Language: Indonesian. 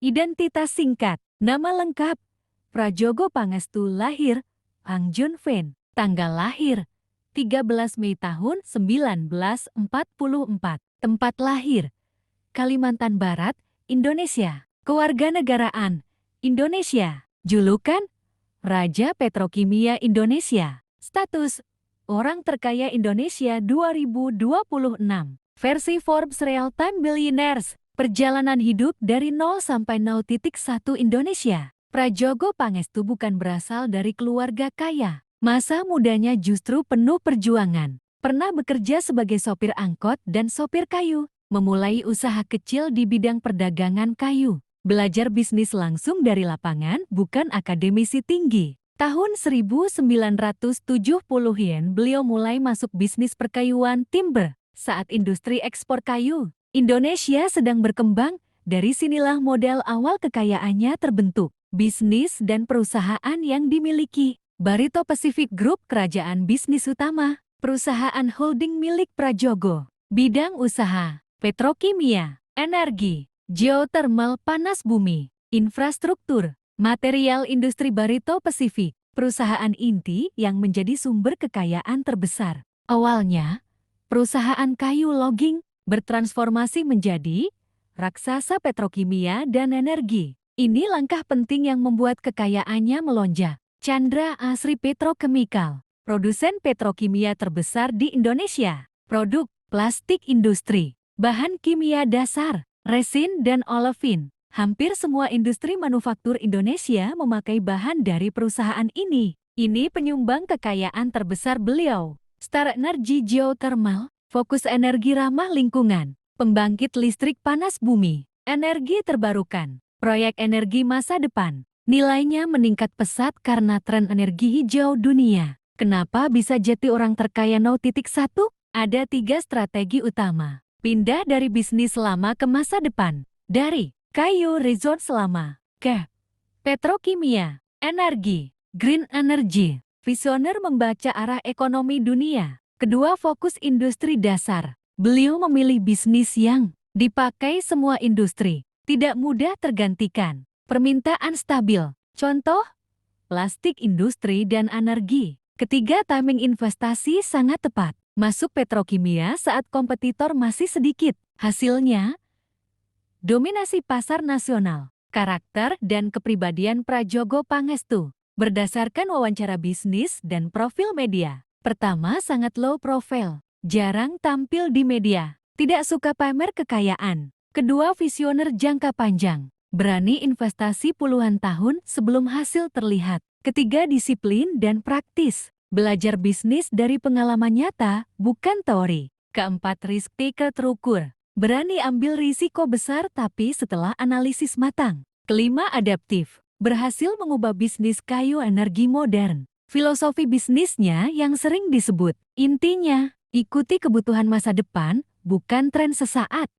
Identitas singkat, nama lengkap, Prajogo Pangestu lahir, Hang Jun Fen, tanggal lahir, 13 Mei tahun 1944, tempat lahir, Kalimantan Barat, Indonesia, kewarganegaraan, Indonesia, julukan, Raja Petrokimia Indonesia, status, orang terkaya Indonesia 2026, versi Forbes Real Time Billionaires. Perjalanan hidup dari 0 sampai 0,1 Indonesia. Prajogo Pangestu bukan berasal dari keluarga kaya. Masa mudanya justru penuh perjuangan. Pernah bekerja sebagai sopir angkot dan sopir kayu. Memulai usaha kecil di bidang perdagangan kayu. Belajar bisnis langsung dari lapangan, bukan akademisi tinggi. Tahun 1970-an beliau mulai masuk bisnis perkayuan timber saat industri ekspor kayu Indonesia sedang berkembang, dari sinilah modal awal kekayaannya terbentuk. Bisnis dan perusahaan yang dimiliki. Barito Pacific Group kerajaan bisnis utama, perusahaan holding milik Prajogo. Bidang usaha, petrokimia, energi, geothermal panas bumi, infrastruktur, material industri Barito Pacific, perusahaan inti yang menjadi sumber kekayaan terbesar. Awalnya, perusahaan kayu logging, bertransformasi menjadi raksasa petrokimia dan energi. Ini langkah penting yang membuat kekayaannya melonjak. Chandra Asri Petrochemical, produsen petrokimia terbesar di Indonesia. Produk, plastik industri, bahan kimia dasar, resin dan olefin. Hampir semua industri manufaktur Indonesia memakai bahan dari perusahaan ini. Ini penyumbang kekayaan terbesar beliau. Star Energy Geothermal, fokus energi ramah lingkungan, pembangkit listrik panas bumi, energi terbarukan, proyek energi masa depan. Nilainya meningkat pesat karena tren energi hijau dunia. Kenapa bisa jadi orang terkaya 0,1? Ada 3 strategi utama. Pindah dari bisnis lama ke masa depan. Dari kayu resort lama ke petrokimia, energi, green energy. Visioner membaca arah ekonomi dunia. Kedua, fokus industri dasar. Beliau memilih bisnis yang dipakai semua industri, tidak mudah tergantikan. Permintaan stabil. Contoh, plastik industri dan energi. Ketiga, timing investasi sangat tepat. Masuk petrokimia saat kompetitor masih sedikit. Hasilnya, dominasi pasar nasional. Karakter dan kepribadian Prajogo Pangestu berdasarkan wawancara bisnis dan profil media. Pertama, sangat low profile, jarang tampil di media, tidak suka pamer kekayaan. Kedua, visioner jangka panjang, berani investasi puluhan tahun sebelum hasil terlihat. Ketiga, disiplin dan praktis, belajar bisnis dari pengalaman nyata, bukan teori. Keempat, risk taker terukur, berani ambil risiko besar tapi setelah analisis matang. Kelima, adaptif, berhasil mengubah bisnis kayu energi modern. Filosofi bisnisnya yang sering disebut, intinya, ikuti kebutuhan masa depan, bukan tren sesaat.